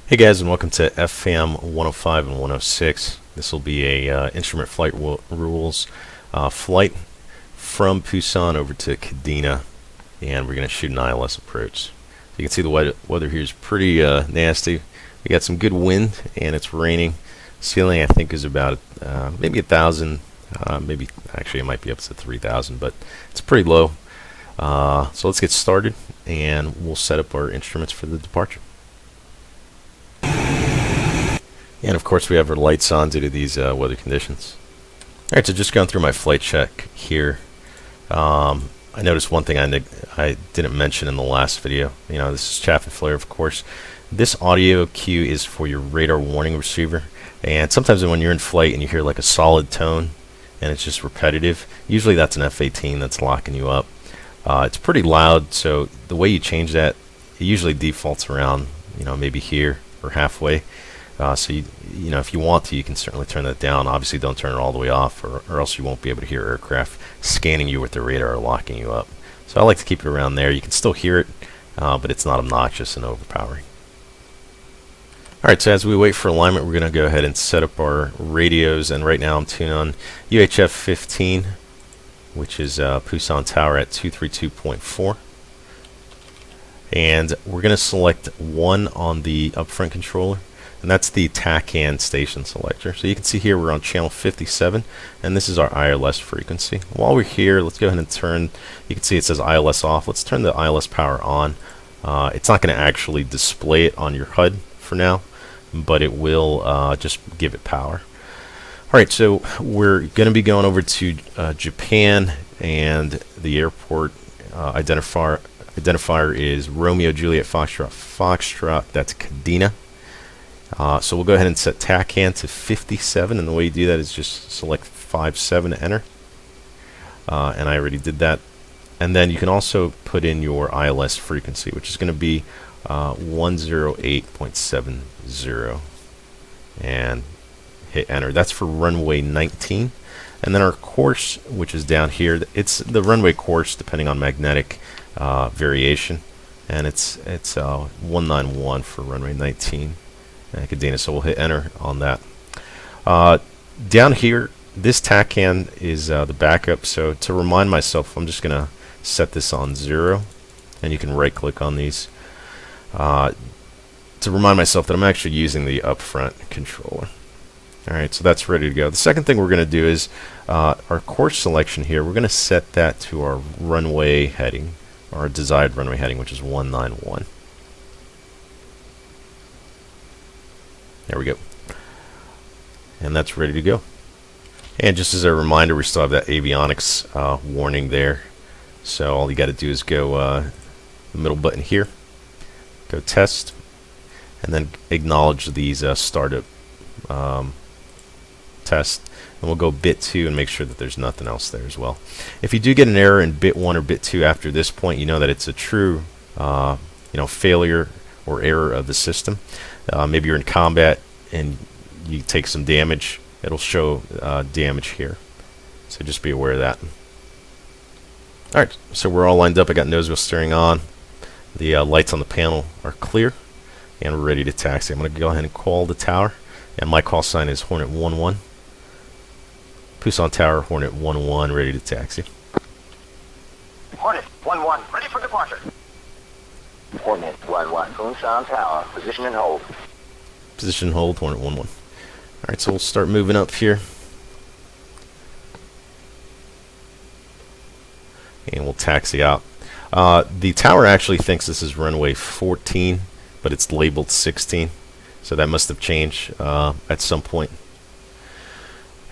Hey guys, and welcome to FAM 105 and 106. This will be a instrument flight rules flight from Busan over to Kadena, and we're going to shoot an ILS approach. You can see the weather here is pretty nasty. We got some good wind, and it's raining. Ceiling I think is about maybe 1,000, maybe actually it might be up to 3,000, but it's pretty low. So let's get started, and we'll set up our instruments for the departure. And of course we have our lights on due to these weather conditions. Alright, so just going through my flight check here. I noticed one thing I didn't mention in the last video. You know, this is chaff and flare, of course. This audio cue is for your radar warning receiver. And sometimes when you're in flight and you hear like a solid tone and it's just repetitive, usually that's an F-18 that's locking you up. It's pretty loud, so the way you change that, it usually defaults around, you know, maybe here or halfway. So you know, if you want to, you can certainly turn that down. Obviously, don't turn it all the way off, or else you won't be able to hear aircraft scanning you with their radar or locking you up. So I like to keep it around there. You can still hear it, but it's not obnoxious and overpowering. Alright, so as we wait for alignment, we're going to go ahead and set up our radios. And right now I'm tuned on UHF 15, which is Busan Tower at 232.4. And we're going to select 1 on the upfront controller. And that's the TACAN station selector. So you can see here we're on channel 57, and this is our ILS frequency. While we're here, let's go ahead and turn, you can see it says ILS off. Let's turn the ILS power on. It's not going to actually display it on your HUD for now, but it will just give it power. Alright, so we're going to be going over to Japan, and the airport identifier is Romeo Juliet Foxtrot Foxtrot. That's Kadena. So we'll go ahead and set TACAN to 57, and the way you do that is just select 57 to enter. And I already did that. And then you can also put in your ILS frequency, which is going to be 108.70, and hit enter. That's for runway 19. And then our course, which is down here, it's the runway course depending on magnetic variation, and it's 191 for runway 19. Kadena, so we'll hit enter on that. Down here, this TACAN is the backup, so to remind myself, I'm just going to set this on 0, and you can right click on these to remind myself that I'm actually using the upfront controller. Alright, so that's ready to go. The second thing we're going to do is our course selection here, we're going to set that to our runway heading, or our desired runway heading, which is 191. There we go. And that's ready to go. And just as a reminder, we still have that avionics warning there. So all you got to do is go the middle button here, go test, and then acknowledge these startup test. And we'll go bit 2 and make sure that there's nothing else there as well. If you do get an error in bit 1 or bit 2 after this point, you know that it's a true failure or error of the system. Maybe you're in combat and you take some damage. It'll show damage here, so just be aware of that. Alright, so we're all lined up. I got nose wheel steering on. The lights on the panel are clear, and we're ready to taxi. I'm going to go ahead and call the tower, and my call sign is Hornet 11. Busan Tower, Hornet 11, ready to taxi. Hornet 11, ready for departure. Hornet 11, Busan Tower, position and hold. Position and hold, Hornet 11. Alright, so we'll start moving up here. And we'll taxi out. The tower actually thinks this is runway 14, but it's labeled 16. So that must have changed at some point.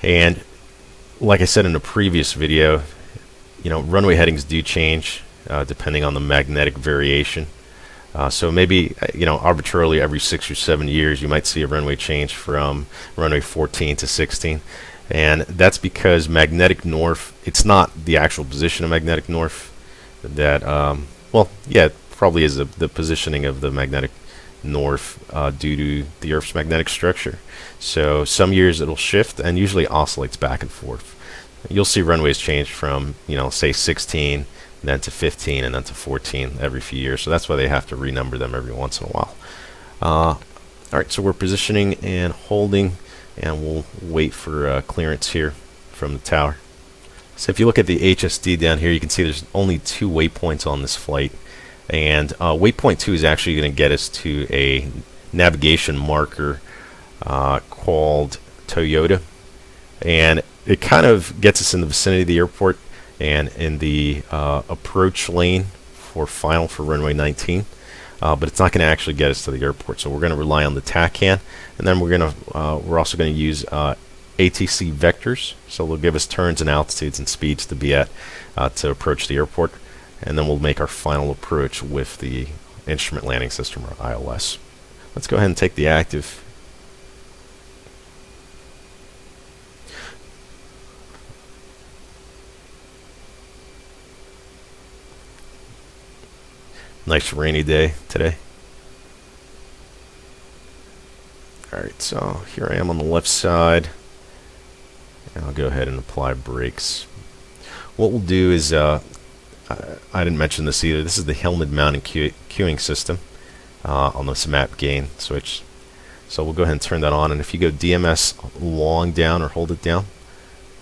And like I said in a previous video, you know, runway headings do change depending on the magnetic variation. So maybe, you know, arbitrarily every 6 or 7 years you might see a runway change from runway 14 to 16. And that's because magnetic north, it's not the actual position of magnetic north that, well, yeah, it probably is the positioning of the magnetic north due to the Earth's magnetic structure. So some years it'll shift and usually oscillates back and forth. You'll see runways change from, you know, say 16, then to 15, and then to 14 every few years. So that's why they have to renumber them every once in a while. Alright, so we're positioning and holding, and we'll wait for clearance here from the tower. So if you look at the HSD down here, you can see there's only 2 waypoints on this flight. And waypoint 2 is actually going to get us to a navigation marker called Toyota. And it kind of gets us in the vicinity of the airport and in the approach lane for final for runway 19. But it's not going to actually get us to the airport. So we're going to rely on the TACAN. And then we're also going to use ATC vectors, so they'll give us turns and altitudes and speeds to be at to approach the airport, and then we'll make our final approach with the instrument landing system, or ILS. Let's go ahead and take the active. Nice rainy day today. Alright, so here I am on the left side. I'll go ahead and apply brakes. What we'll do is, I didn't mention this either, this is the helmet mounting queuing system on this map gain switch. So we'll go ahead and turn that on, and if you go DMS long down or hold it down,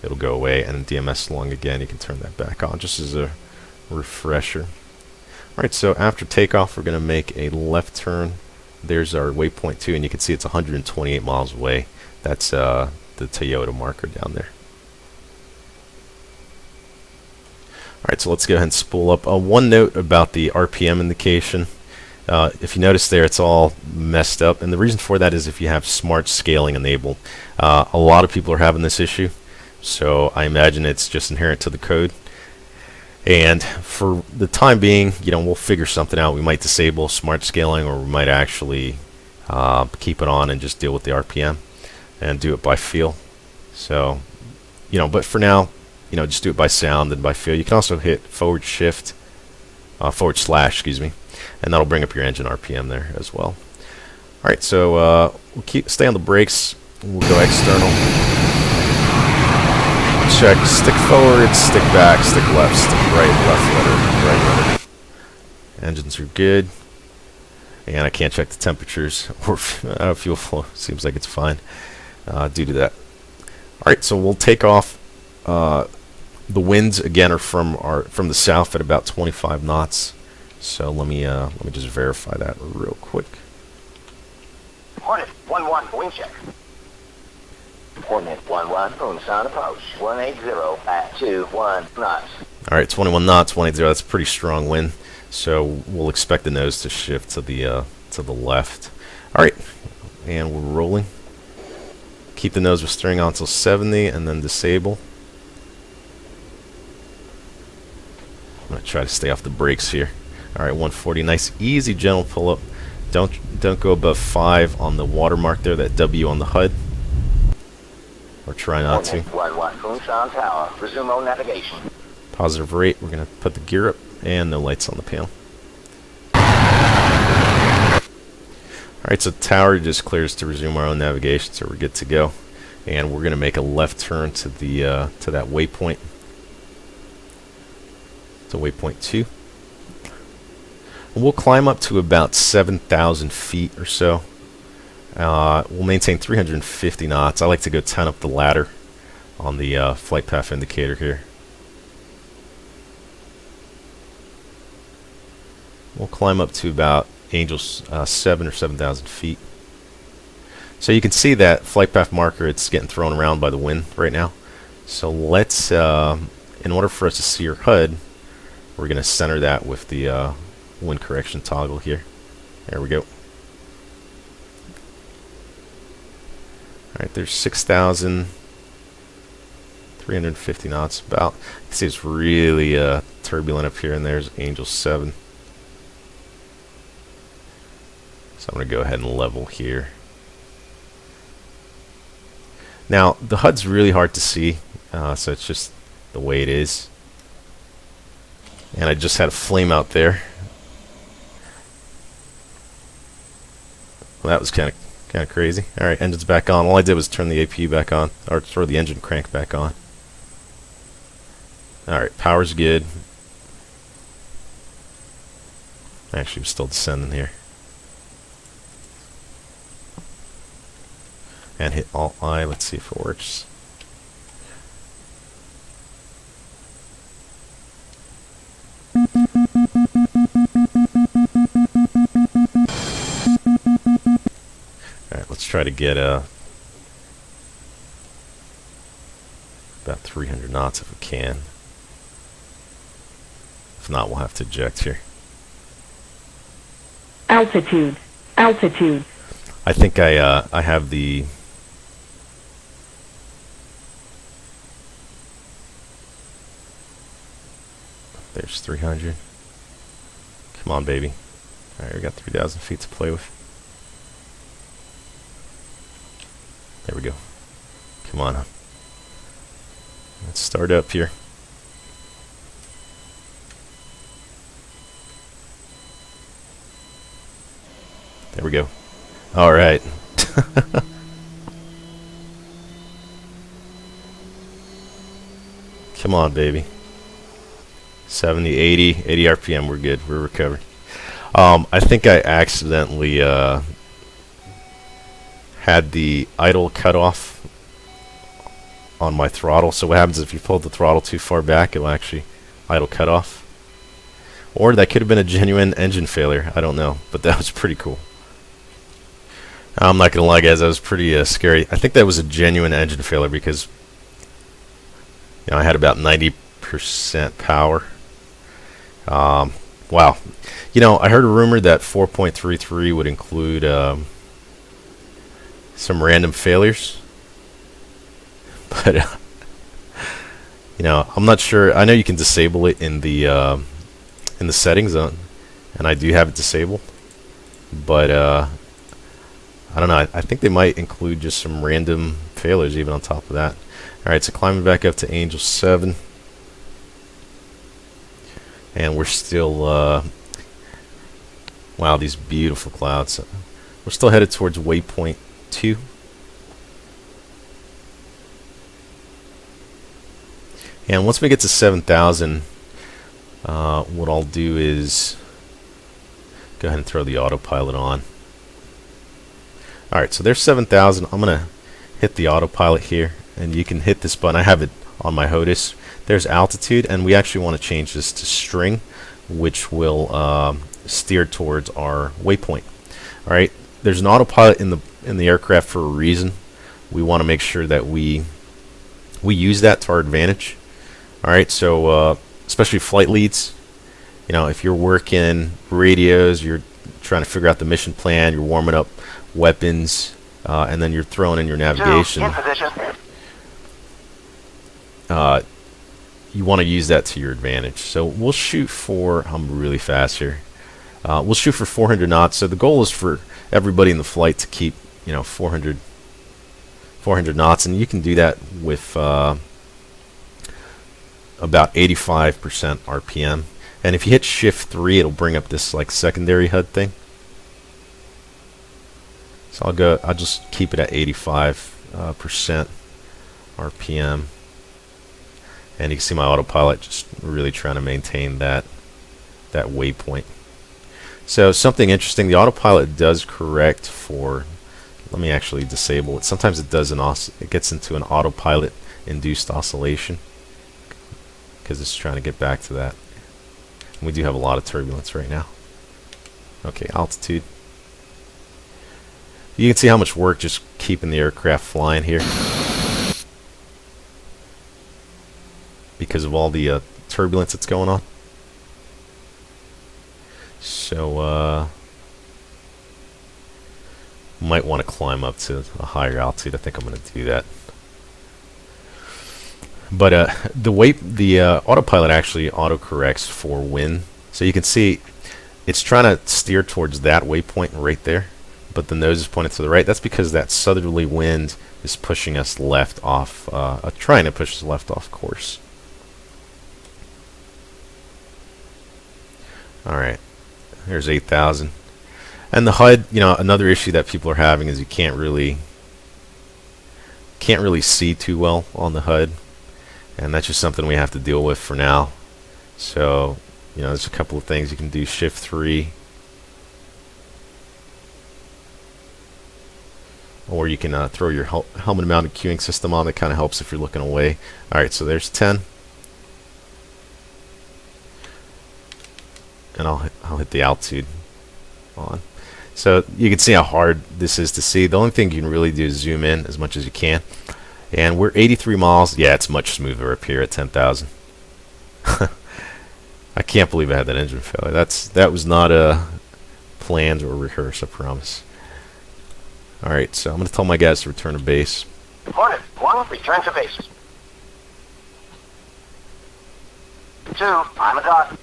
it'll go away, and DMS long again, you can turn that back on just as a refresher. Alright, so after takeoff, we're going to make a left turn. There's our waypoint 2, and you can see it's 128 miles away. That's the Toyota marker down there. Alright, so let's go ahead and spool up. One note about the RPM indication. If you notice there, it's all messed up, and the reason for that is if you have smart scaling enabled. A lot of people are having this issue, so I imagine it's just inherent to the code. And for the time being, we'll figure something out. We might disable smart scaling, or we might actually keep it on and just deal with the RPM and do it by feel. So, but for now, just do it by sound and by feel. You can also hit forward slash, excuse me, and that'll bring up your engine RPM there as well. Alright, so we'll stay on the brakes. We'll go external. Check, stick forward, stick back, stick left, stick right, left rudder, right rudder. Engines are good. And I can't check the temperatures or fuel flow. Seems like it's fine due to that. Alright, so we'll take off. The winds again are from the south at about 25 knots. So let me just verify that real quick. Hornet 1-1, wind check. Hornet 1-1, boom sound approach, 180 at 21 knots. Alright, 21 knots, 180, that's a pretty strong wind. So we'll expect the nose to shift to the left. Alright, and we're rolling. Keep the nose with steering on until 70 and then disable. I'm going to try to stay off the brakes here. Alright, 140, nice easy gentle pull up. Don't go above 5 on the watermark there, that W on the HUD. Or try not to. 1-1, boom sound tower, resume on navigation. Positive rate, we're going to put the gear up, and no lights on the panel. Alright, so tower just clears to resume our own navigation, so we're good to go. And we're going to make a left turn to the to that waypoint. To waypoint 2. And we'll climb up to about 7,000 feet or so. We'll maintain 350 knots. I like to go 10 up the ladder on the flight path indicator here. We'll climb up to about Angel's 7 or 7,000 feet. So you can see that flight path marker, it's getting thrown around by the wind right now. So let's, in order for us to see your HUD, we're going to center that with the wind correction toggle here. There we go. Alright, there's 6,350 knots about. You can see it's really turbulent up here, and there's Angel 7. So I'm going to go ahead and level here. Now, the HUD's really hard to see, so it's just the way it is. And I just had a flame out there. Well, that was kind of crazy. Alright, engine's back on. All I did was turn the APU back on, or throw the engine crank back on. Alright, power's good. Actually, we're still descending here. and hit Alt-I. Let's see if it works. Alright, let's try to get about 300 knots if we can. If not, we'll have to eject here. Altitude. Altitude. I think I have the... There's 300. Come on, baby. Alright, we got 3,000 feet to play with. There we go. Come on. Let's start up here. There we go. Alright. Come on, baby. 70, 80 RPM, we're good. We're recovered. I think I accidentally had the idle cutoff on my throttle. So what happens if you pull the throttle too far back, it'll actually idle cutoff. Or that could have been a genuine engine failure. I don't know, but that was pretty cool. I'm not gonna lie, guys, that was pretty scary. I think that was a genuine engine failure because I had about 90% power. Wow. I heard a rumor that 4.33 would include some random failures, but I'm not sure. I know you can disable it in the settings zone, and I do have it disabled, but I don't know. I think they might include just some random failures even on top of that. Alright, so climbing back up to Angel 7. And we're still, wow, these beautiful clouds. We're still headed towards waypoint 2. And once we get to 7,000, what I'll do is go ahead and throw the autopilot on. Alright, so there's 7,000. I'm going to hit the autopilot here, and you can hit this button. I have it on my HOTAS. There's altitude, and we actually want to change this to string, which will steer towards our waypoint. Alright, there's an autopilot in the aircraft for a reason. We want to make sure that we use that to our advantage. Alright, so especially flight leads, if you're working radios, you're trying to figure out the mission plan, you're warming up weapons, and then you're throwing in your navigation. In position. You want to use that to your advantage. So we'll shoot for, I'm really fast here, we'll shoot for 400 knots. So the goal is for everybody in the flight to keep 400 knots, and you can do that with about 85% RPM. And if you hit shift 3, it'll bring up this like secondary HUD thing. So I'll just keep it at 85% RPM. And you can see my autopilot just really trying to maintain that waypoint. So something interesting, the autopilot does correct for, let me actually disable it. Sometimes it does it gets into an autopilot induced oscillation because it's trying to get back to that. And we do have a lot of turbulence right now. Okay, altitude. You can see how much work just keeping the aircraft flying here, because of all the turbulence that's going on. So might want to climb up to a higher altitude. I think I'm going to do that. But the autopilot actually autocorrects for wind. So you can see it's trying to steer towards that waypoint right there, but the nose is pointed to the right. That's because that southerly wind is pushing us left off, trying to push us left off course. Alright, there's 8,000. And the HUD, another issue that people are having is you can't really see too well on the HUD. And that's just something we have to deal with for now. So, there's a couple of things you can do. Shift 3. or you can throw your helmet mounted cueing system on. That kind of helps if you're looking away. Alright, so there's 10. And I'll hit the altitude on. So you can see how hard this is to see. The only thing you can really do is zoom in as much as you can. And we're 83 miles. Yeah, it's much smoother up here at 10,000. I can't believe I had that engine failure. That was not planned or rehearsed, I promise. Alright, so I'm going to tell my guys to return to base. Hornet 1, return to base. 2, I'm a dot.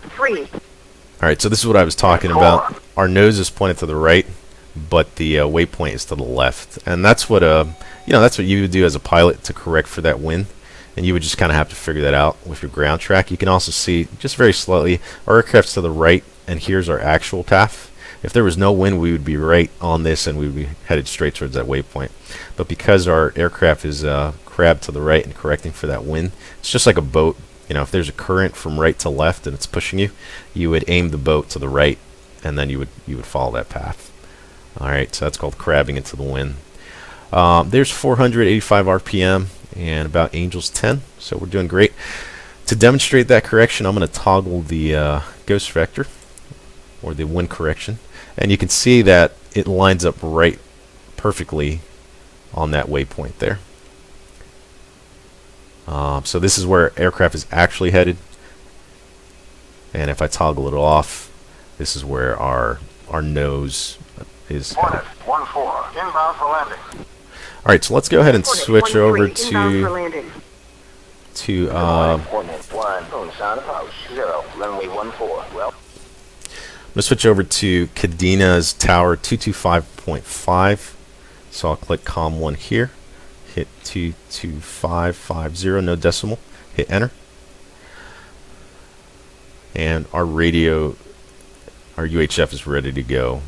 3. Alright, so this is what I was talking about. Our nose is pointed to the right, but the waypoint is to the left. And that's what that's what you would do as a pilot to correct for that wind. And you would just kind of have to figure that out with your ground track. You can also see, just very slightly, our aircraft's to the right, and here's our actual path. If there was no wind, we would be right on this, and we would be headed straight towards that waypoint. But because our aircraft is crabbed to the right and correcting for that wind, it's just like a boat. You know, if there's a current from right to left and it's pushing you, you would aim the boat to the right, and then you would follow that path. All right, so that's called crabbing into the wind. There's 485 RPM and about Angels 10, so we're doing great. To demonstrate that correction, I'm going to toggle the ghost vector, or the wind correction, and you can see that it lines up right perfectly on that waypoint there. So this is where aircraft is actually headed, and if I toggle it off, this is where our nose is headed. Hornet 1-4, inbound for landing. Alright, so let's go ahead and Hornet switch 1-3, over inbound for landing. to Hornet 1, boom, sound approach, 0, runway 14, well. I'm going to switch over to Cadena's tower 225.5. So I'll click COM 1 here, hit 22550, no decimal, hit enter. And our radio, our UHF is ready to go.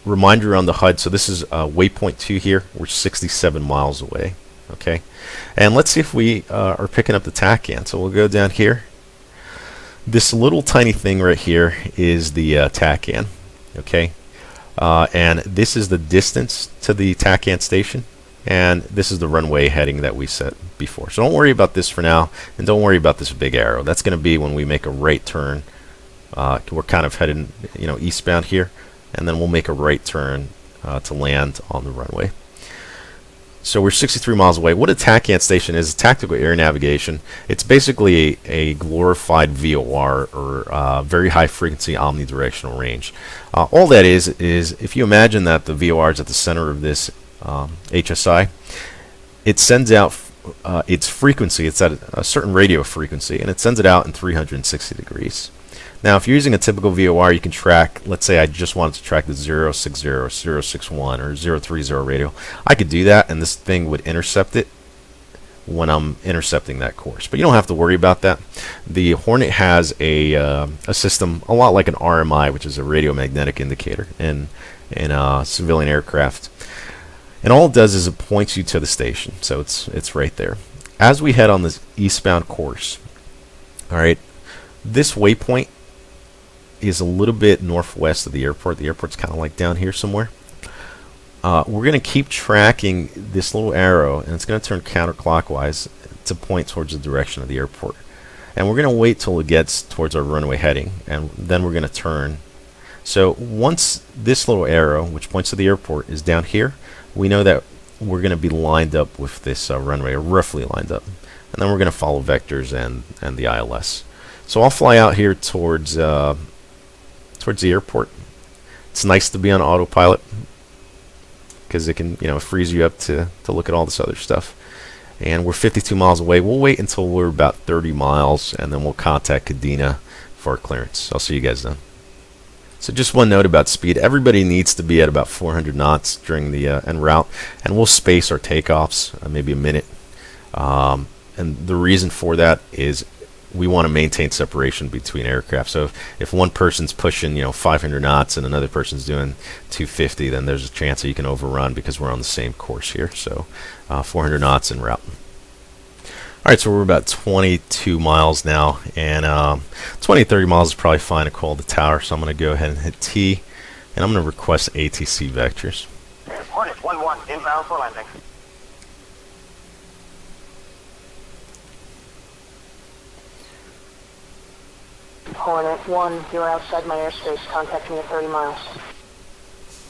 Reminder on the HUD, so this is waypoint 2 here. We're 67 miles away. Okay, and let's see if we are picking up the TACAN. So we'll go down here. This little tiny thing right here is the TACAN. Okay, and this is the distance to the TACAN station, and this is the runway heading that we set before. So don't worry about this for now, and don't worry about this big arrow. That's going to be when we make a right turn. We're kind of headed, eastbound here, and then we'll make a right turn to land on the runway. So we're 63 miles away. What a TACAN station is, tactical air navigation. It's basically a glorified VOR, or very high frequency omnidirectional range. All that is if you imagine that the VOR is at the center of this HSI, it sends out its frequency. It's at a certain radio frequency, and it sends it out in 360 degrees. Now, if you're using a typical VOR, you can track, let's say I just wanted to track the 060, 061, or 030 radio. I could do that, and this thing would intercept it when I'm intercepting that course. But you don't have to worry about that. The Hornet has a system a lot like an RMI, which is a radio magnetic indicator in civilian aircraft. And all it does is it points you to the station. So it's right there. As we head on this eastbound course, all right, this waypoint is a little bit northwest of the airport. The airport's kind of like down here somewhere. We're going to keep tracking this little arrow, and it's going to turn counterclockwise to point towards the direction of the airport. And we're going to wait till it gets towards our runway heading, and then we're going to turn. So once this little arrow, which points to the airport, is down here, we know that we're going to be lined up with this runway, or roughly lined up. And then we're going to follow vectors and the ILS. So I'll fly out here towards the airport. It's nice to be on autopilot because it can, frees you up to look at all this other stuff. And we're 52 miles away. We'll wait until we're about 30 miles, and then we'll contact Cadena for clearance. I'll see you guys then. So just one note about speed. Everybody needs to be at about 400 knots during the en route, and we'll space our takeoffs maybe a minute. And the reason for that is we want to maintain separation between aircraft. So if one person's pushing 500 knots and another person's doing 250, then there's a chance that you can overrun because we're on the same course here. So 400 knots en route. Alright, so we're about 22 miles now, and 20-30 miles is probably fine to call the tower, so I'm going to go ahead and hit T And I'm going to request ATC vectors. Hornet 1-1, inbound for landing. Hornet 1, you're outside my airspace. Contact me at 30 miles.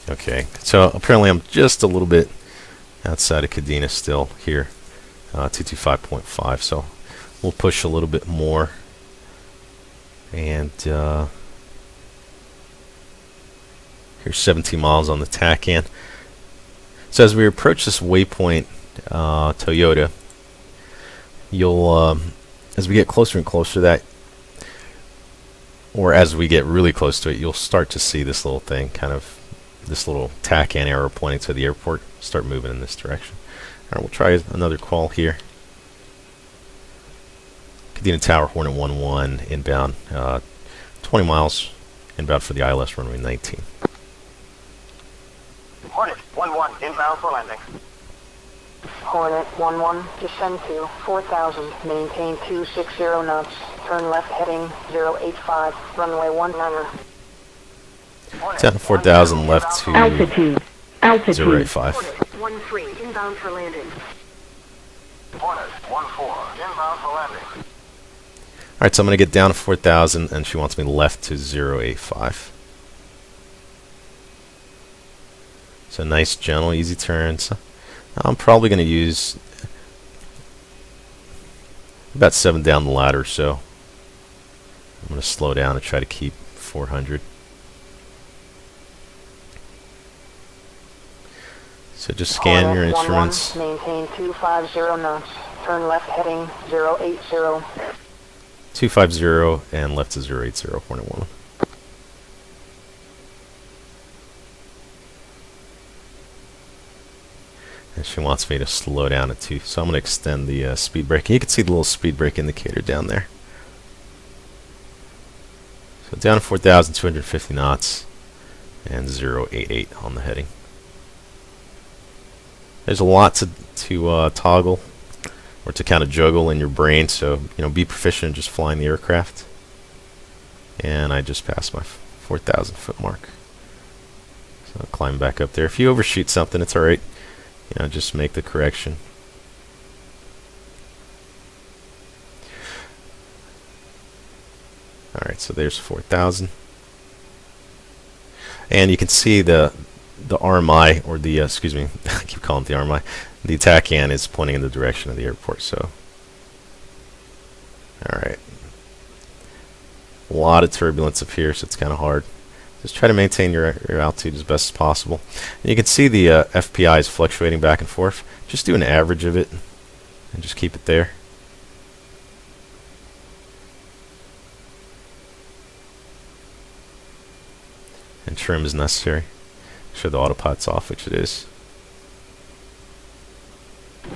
Okay, so apparently I'm just a little bit outside of Kadena still here, 225.5, so we'll push a little bit more. And here's 17 miles on the TACAN. So as we approach this waypoint, Toyota, you'll, as we get closer and closer to that, or as we get really close to it, you'll start to see this little thing, kind of this little TACAN arrow pointing to the airport, start moving in this direction. Alright, we'll try another call here. Kadena Tower, Hornet 1-1, inbound, 20 miles, inbound for the ILS runway 19. Hornet 1-1, inbound for landing. Hornet 1-1, descend to 4,000, maintain 260 knots, turn left heading 085, runway 19er. Down to 4,000, left to Altitude. 085. Hornet 1-3, inbound for landing. Hornet 1-4, inbound for landing. Alright, so I'm going to get down to 4,000, and she wants me left to 085. So nice, gentle, easy turns. I'm probably going to use about 7 down the ladder, so I'm going to slow down and try to keep 400. So just scan Hornet your instruments. 1-1, maintain 250 knots, turn left heading 080. 250 and left to 080, Hornet 1. And she wants me to slow down at 2, so I'm going to extend the speed brake. You can see the little speed brake indicator down there. So down to 4,250 knots and 088 on the heading. There's a lot to toggle or to kind of juggle in your brain, so be proficient in just flying the aircraft. And I just passed my 4,000 foot mark. So I'll climb back up there. If you overshoot something, it's alright. Just make the correction. Alright, so there's 4,000. And you can see the RMI, or the, excuse me, I keep calling it the RMI. The TACAN is pointing in the direction of the airport, so. Alright. A lot of turbulence up here, so it's kind of hard. Just try to maintain your altitude as best as possible. And you can see the FPI is fluctuating back and forth. Just do an average of it and just keep it there. And trim is necessary. Make sure the autopilot's off, which it is.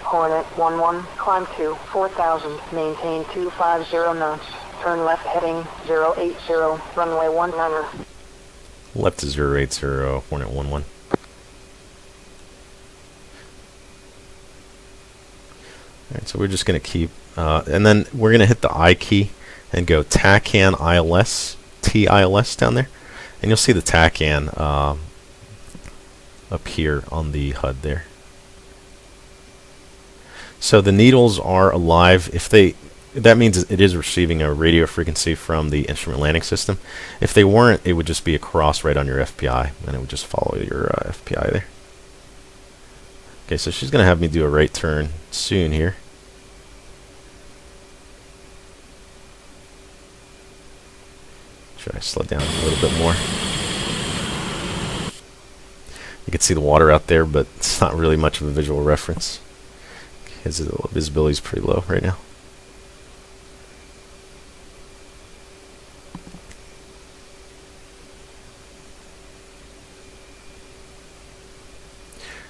Hornet 1-1, climb to 4,000, maintain 250 knots, turn left heading 080, runway 19er. Left to 080, Hornet 1-1. Alright, so we're just going to keep, and then we're going to hit the I key and go TACAN ILS, TILS down there. And you'll see the TACAN up here on the HUD there. So the needles are alive. That means it is receiving a radio frequency from the instrument landing system. If they weren't, it would just be a cross right on your FPI, and it would just follow your FPI there. Okay, so she's going to have me do a right turn soon here. Try to slow down a little bit more. You can see the water out there, but it's not really much of a visual reference because the visibility is pretty low right now.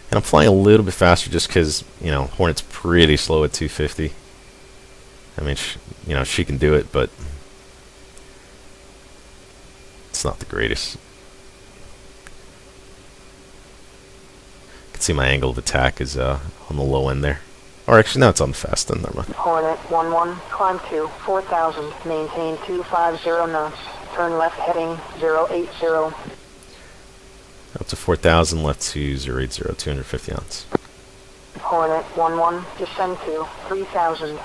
And I'm flying a little bit faster just because, Hornet's pretty slow at 250. I mean, she can do it, but it's not the greatest. You can see my angle of attack is on the low end there. Or actually, no, it's on the fast end. Never mind. Hornet 1-1, climb to 4,000, maintain 250 knots, turn left heading 080. Up to 4,000, left to 080, 250 knots. Hornet 1-1, descend to 3,000.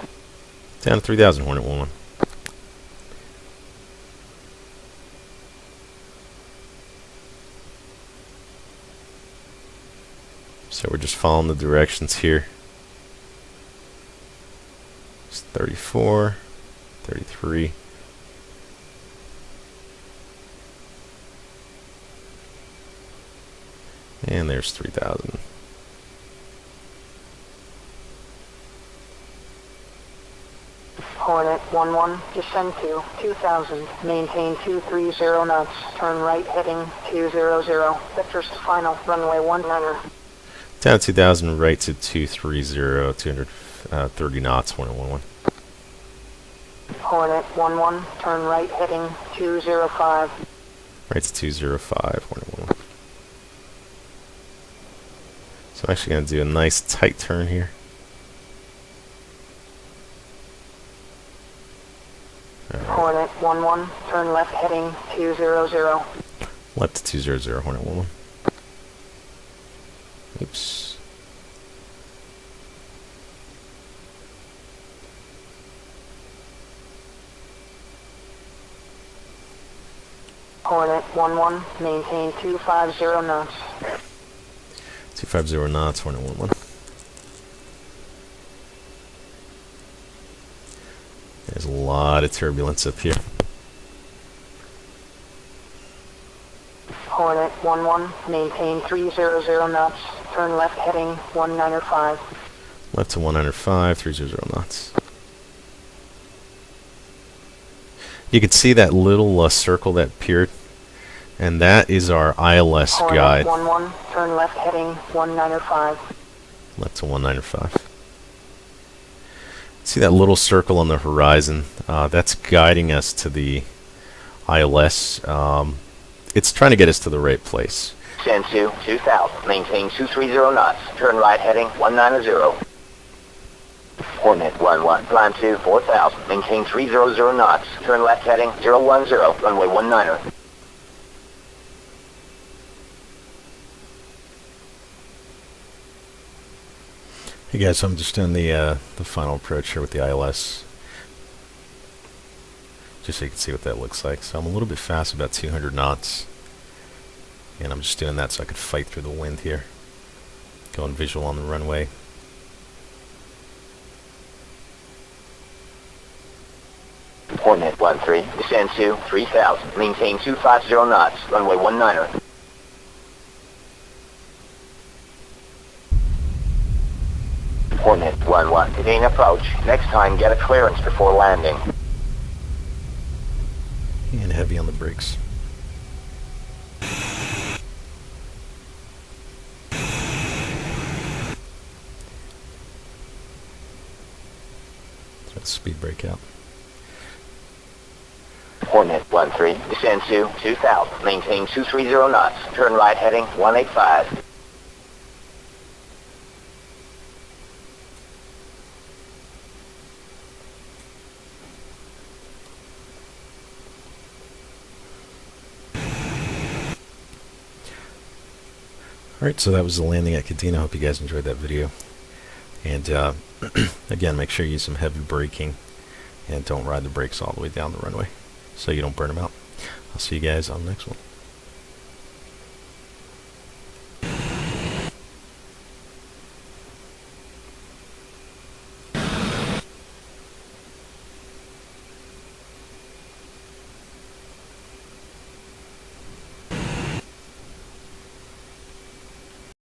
Down to 3,000, Hornet 1-1. So we're just following the directions here. It's 34, 33. And there's 3,000. Hornet 1-1, descend to 2,000. Maintain 230 knots. Turn right heading 200. Vectors to final, runway 19er. Down to 2,000, right to 230, 230 knots, Hornet 1-1. Hornet 1-1, turn right heading 205. Right to 205, Hornet 1-1. So I'm actually going to do a nice tight turn here. Hornet 1-1, turn left heading 200. Left to 200, Hornet 1-1. Oops. Hornet 1-1, maintain 250 knots. 250 knots, Hornet 1-1. There's a lot of turbulence up here. Hornet 1-1, maintain 300 knots. Turn left heading 195. Left to 105, 300 knots. You can see that little circle that appeared, and that is our ILS Hornet guide. 1-1, turn left heading 195. Left to 195. See that little circle on the horizon? That's guiding us to the ILS. It's trying to get us to the right place. Descend to 2,000. Maintain 230 knots. Turn right heading 190. Hornet 1-1. Climb to 4,000. Maintain 300 knots. Turn left heading 010. Runway 19er. Hey guys, so I'm just doing the final approach here with the ILS, just so you can see what that looks like. So I'm a little bit fast, about 200 knots, and I'm just doing that so I could fight through the wind here. Going visual on the runway. Hornet 1-3. Descend to 3,000. Maintain 250 knots. Runway 19er. Hornet 1-1. Contain approach. Next time, get a clearance before landing. And heavy on the brakes. Throw the speed brake out. Hornet 1-3. Descend to 2,000. Maintain 230 knots. Turn right heading 185. Alright, so that was the landing at Kadena. Hope you guys enjoyed that video. And again, make sure you use some heavy braking and don't ride the brakes all the way down the runway so you don't burn them out. I'll see you guys on the next one.